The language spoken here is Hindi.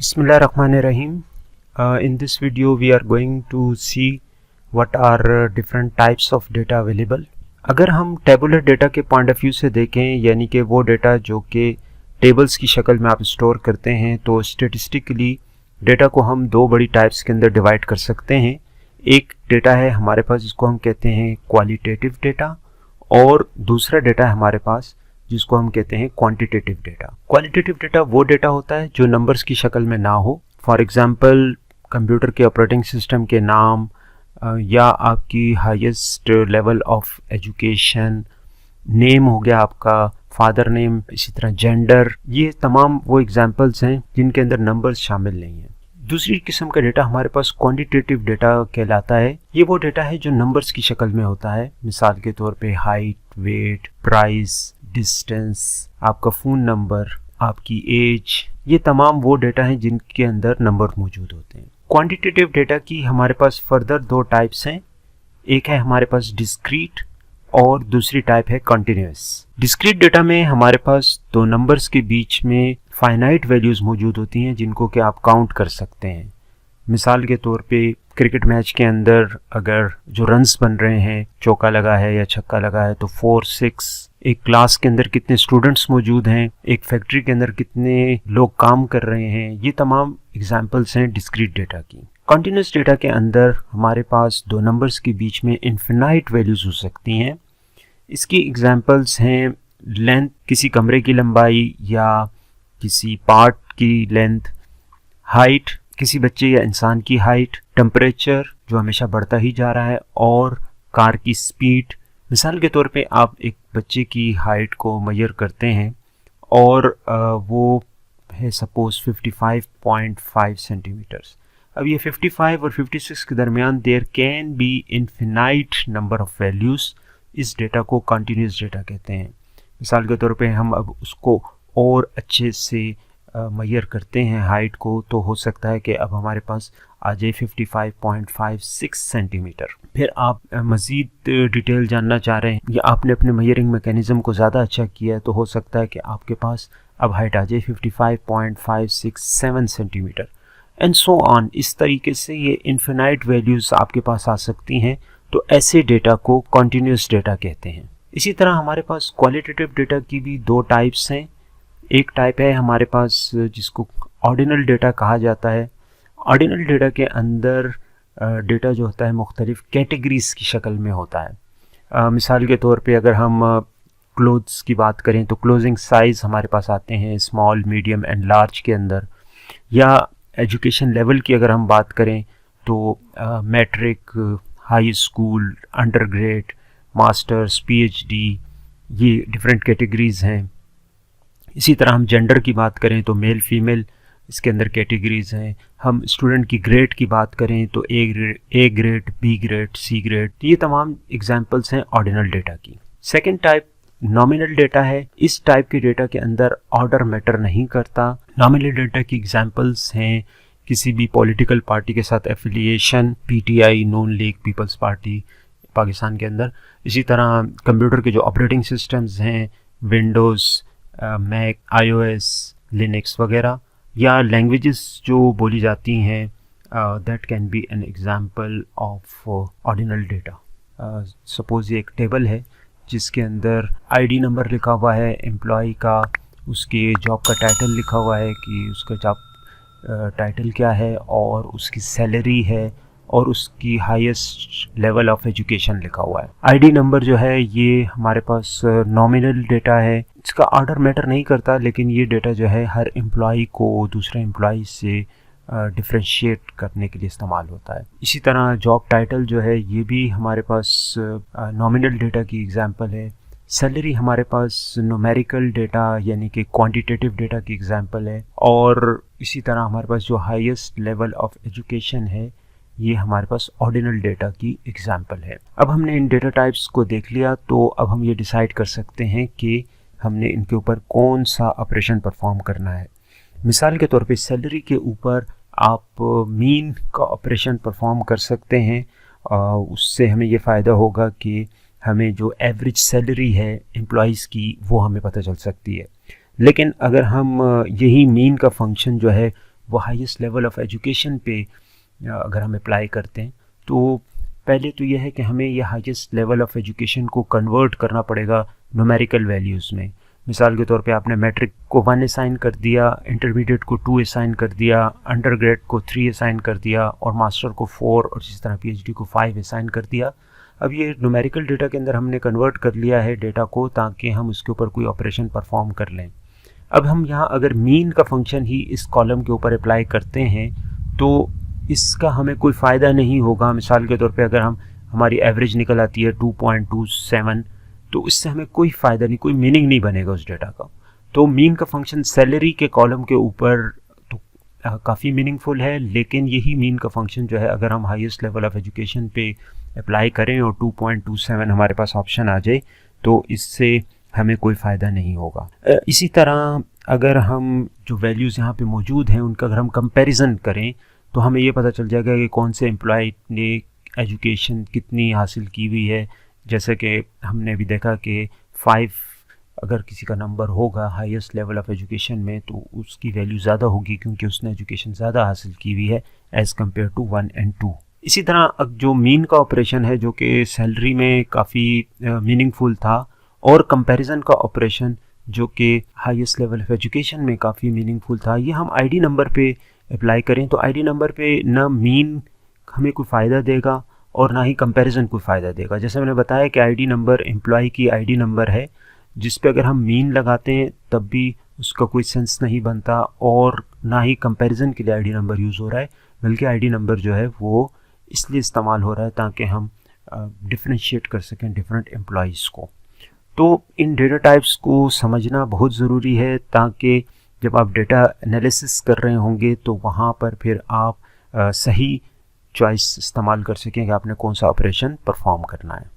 Bismillahirrahmanirrahim. In this video we are going to see what are different types of data available. अगर हम टेबुलर डेटा के पॉइंट ऑफ व्यू से देखें, यानी कि वो डेटा जो कि टेबल्स की शक्ल में आप स्टोर करते हैं, तो स्टेटिस्टिकली डेटा को हम दो बड़ी टाइप्स के अंदर डिवाइड कर सकते हैं. एक डेटा है हमारे पास जिसको हम कहते हैं क्वालिटेटिव डेटा, और दूसरा डेटा है हमारे पास जिसको हम कहते हैं क्वांटिटेटिव डेटा. क्वालिटेटिव डेटा वो डेटा होता है जो नंबर्स की शक्ल में ना हो. फॉर एग्जांपल कंप्यूटर के ऑपरेटिंग सिस्टम के नाम या आपकी highest level of education, name हो गया आपका, फादर नेम, इसी तरह जेंडर, ये तमाम वो एग्जांपल्स हैं जिनके अंदर नंबर्स शामिल नहीं हैं. दूसरी किस्म का डेटा हमारे पास क्वांटिटेटिव डेटा कहलाता है. ये वो डेटा है जो नंबर्स की शक्ल में होता है. मिसाल के तौर पे हाइट, वेट, प्राइस, डिस्टेंस, आपका फ़ोन नंबर, आपकी एज, ये तमाम वो डेटा हैं जिनके अंदर नंबर मौजूद होते हैं. क्वांटिटेटिव डेटा की हमारे पास फर्दर दो टाइप्स हैं. एक है हमारे पास डिस्क्रीट और दूसरी टाइप है कंटिन्यूअस. डिस्क्रीट डेटा में हमारे पास दो नंबर्स के बीच में फाइनाइट वैल्यूज़ मौजूद होती हैं जिनको कि आप काउंट कर सकते हैं. मिसाल के तौर पे क्रिकेट मैच के अंदर अगर जो रन्स बन रहे हैं, चौका लगा है या छक्का लगा है, तो 4, 6, एक क्लास के अंदर कितने स्टूडेंट्स मौजूद हैं, एक फैक्ट्री के अंदर कितने लोग काम कर रहे हैं, ये तमाम एग्जांपल्स हैं डिस्क्रीट डेटा की. कंटिन्यूअस डेटा के अंदर हमारे पास दो नंबर्स के बीच में इन्फिनाइट वैल्यूज़ हो सकती हैं. इसकी एग्जांपल्स हैं लेंथ, किसी कमरे की लंबाई या किसी पार्ट की लेंथ, हाइट, किसी बच्चे या इंसान की हाइट, टेम्परेचर जो हमेशा बढ़ता ही जा रहा है, और कार की स्पीड. मिसाल के तौर पे आप एक बच्चे की हाइट को मेजर करते हैं और वो है सपोज 55.5 सेंटीमीटर्स. अब ये 55 और 56 के दरमियान there can be infinite number of values. इस डेटा को कंटिन्यूस डेटा कहते हैं. मिसाल के तौर पे हम अब उसको और अच्छे से मेजर करते हैं हाइट को, तो हो सकता है कि अब हमारे पास आ जाए 55.56 सेंटीमीटर. फिर आप मज़ीद डिटेल जानना चाह रहे हैं या आपने अपने मेजरिंग मैकेनिज़्म को ज़्यादा अच्छा किया है, तो हो सकता है कि आपके पास अब हाइट आ जाए 55.567 सेंटीमीटर, एंड सो ऑन. इस तरीके से ये इन्फिनाइट वैल्यूज़ आपके पास आ सकती हैं. तो ऐसे डेटा को कंटिन्यूस डेटा कहते हैं. इसी तरह हमारे पास क्वालिटेटिव डेटा की भी दो टाइप्स हैं. एक टाइप है हमारे पास जिसको ऑर्डिनल डेटा कहा जाता है. ऑर्डिनल डेटा के अंदर डेटा जो होता है मुख्तलिफ कैटेगरीज़ की शक्ल में होता है. मिसाल के तौर पे अगर हम क्लोथ्स की बात करें तो क्लोजिंग साइज़ हमारे पास आते हैं स्मॉल, मीडियम एंड लार्ज के अंदर. या एजुकेशन लेवल की अगर हम बात करें तो matric, high school, under grade, masters, PhD, ये डिफरेंट कैटेगरीज़ हैं. इसी तरह हम जेंडर की बात करें तो मेल, फीमेल, इसके अंदर कैटेगरीज़ हैं. हम स्टूडेंट की ग्रेड की बात करें तो A grade, B grade, C grade. ये तमाम एग्जांपल्स हैं ऑर्डिनल डेटा की. सेकंड टाइप नॉमिनल डेटा है. इस टाइप के डेटा के अंदर ऑर्डर मैटर नहीं करता. नॉमिनल डेटा की एग्जांपल्स हैं किसी भी पॉलिटिकल पार्टी के साथ एफिलिएशन, PTI, नून लीग, पीपल्स पार्टी पाकिस्तान के अंदर. इसी तरह कंप्यूटर के जो ऑपरेटिंग सिस्टम्स हैं, विंडोज़, मैक, iOS, लिनक्स वगैरह, या लैंग्वेजेस जो बोली जाती हैं, that can be an example of ordinal data. Suppose ये एक टेबल है जिसके अंदर ID नंबर लिखा हुआ है एम्प्लॉय का, उसके जॉब का टाइटल लिखा हुआ है कि उसका जॉब टाइटल क्या है, और उसकी सैलरी है, और उसकी हाईएस्ट लेवल ऑफ एजुकेशन लिखा हुआ है. ID नंबर जो है ये हमारे पास नॉमिनल डेटा है. इसका ऑर्डर मैटर नहीं करता, लेकिन ये डेटा जो है हर एम्प्लॉय को दूसरे एम्प्लॉय से डिफ्रेंशिएट करने के लिए इस्तेमाल होता है. इसी तरह जॉब टाइटल जो है ये भी हमारे पास नॉमिनल डेटा की एग्जांपल है. सैलरी हमारे पास न्यूमेरिकल डेटा यानी कि क्वांटिटेटिव डेटा की एग्जांपल है. और इसी तरह हमारे पास जो हाईएस्ट लेवल ऑफ एजुकेशन है ये हमारे पास ऑर्डिनल डेटा की एग्जांपल है. अब हमने इन डेटा टाइप्स को देख लिया, तो अब हम ये डिसाइड कर सकते हैं कि हमने इनके ऊपर कौन सा ऑपरेशन परफॉर्म करना है. मिसाल के तौर पे सैलरी के ऊपर आप मीन का ऑपरेशन परफॉर्म कर सकते हैं. उससे हमें ये फ़ायदा होगा कि हमें जो एवरेज सैलरी है एम्प्लॉइज़ की वो हमें पता चल सकती है. लेकिन अगर हम यही मीन का फंक्शन जो है वो हाईएस्ट लेवल ऑफ एजुकेशन पे अगर हम अप्लाई करते हैं तो पहले तो यह है कि हमें ये हाईएस्ट लेवल ऑफ एजुकेशन को कन्वर्ट करना पड़ेगा न्यूमेरिकल वैल्यूज़ में। मिसाल के तौर पे आपने मैट्रिक को 1 असाइन कर दिया, इंटरमीडिएट को 2 असाइन कर दिया, अंडरग्रेड को 3 असाइन कर दिया और मास्टर को 4 और इसी तरह पीएचडी को 5 असाइन कर दिया। अब ये न्यूमेरिकल डेटा के अंदर हमने कन्वर्ट कर लिया है डेटा को, ताकि हम उसके ऊपर कोई ऑपरेशन परफॉर्म कर लें। अब हम यहाँ अगर मीन का फंक्शन ही इस कॉलम के ऊपर अप्लाई करते हैं तो इसका हमें कोई फ़ायदा नहीं होगा। मिसाल के तौर पे अगर हमारी एवरेज निकल आती है 2.27, तो इससे हमें कोई फ़ायदा नहीं, कोई मीनिंग नहीं बनेगा उस डेटा का। तो मीन का फंक्शन सैलरी के कॉलम के ऊपर तो काफ़ी मीनिंगफुल है, लेकिन यही मीन का फंक्शन जो है अगर हम हाईएस्ट लेवल ऑफ एजुकेशन पे अप्लाई करें और 2.27 हमारे पास ऑप्शन आ जाए तो इससे हमें कोई फ़ायदा नहीं होगा। इसी तरह अगर हम जो वैल्यूज़ यहाँ पे मौजूद हैं उनका अगर हम कंपैरिजन करें तो हमें ये पता चल जाएगा कि कौन से एम्प्लॉय ने एजुकेशन कितनी हासिल की हुई है। जैसे कि हमने अभी देखा कि 5 अगर किसी का नंबर होगा हाईएस्ट लेवल ऑफ एजुकेशन में तो उसकी वैल्यू ज़्यादा होगी क्योंकि उसने एजुकेशन ज़्यादा हासिल की हुई है एज़ कम्पेयर टू 1 और 2। इसी तरह अब जो मीन का ऑपरेशन है जो कि सैलरी में काफ़ी मीनिंगफुल था, और कंपैरिजन का ऑपरेशन जो कि हाईएस्ट लेवल ऑफ एजुकेशन में काफ़ी मीनिंगफुल था, ये हम आईडी नंबर पे अप्लाई करें तो आईडी नंबर पे ना मीन हमें कोई फ़ायदा देगा और ना ही कंपैरिजन कोई फ़ायदा देगा। जैसे मैंने बताया कि आईडी नंबर एम्प्लॉय की आईडी नंबर है जिस पे अगर हम मीन लगाते हैं तब भी उसका कोई सेंस नहीं बनता, और ना ही कंपैरिजन के लिए आईडी नंबर यूज़ हो रहा है, बल्कि आईडी नंबर जो है वो इसलिए इस्तेमाल हो रहा है ताकि हम डिफ्रेंशिएट कर सकें डिफरेंट एम्प्लॉयज़ को। तो इन डेटा टाइप्स को समझना बहुत ज़रूरी है ताकि जब आप डेटा एनालिसिस कर रहे होंगे तो वहाँ पर फिर आप सही चॉइस इस्तेमाल कर सकें कि आपने कौन सा ऑपरेशन परफॉर्म करना है।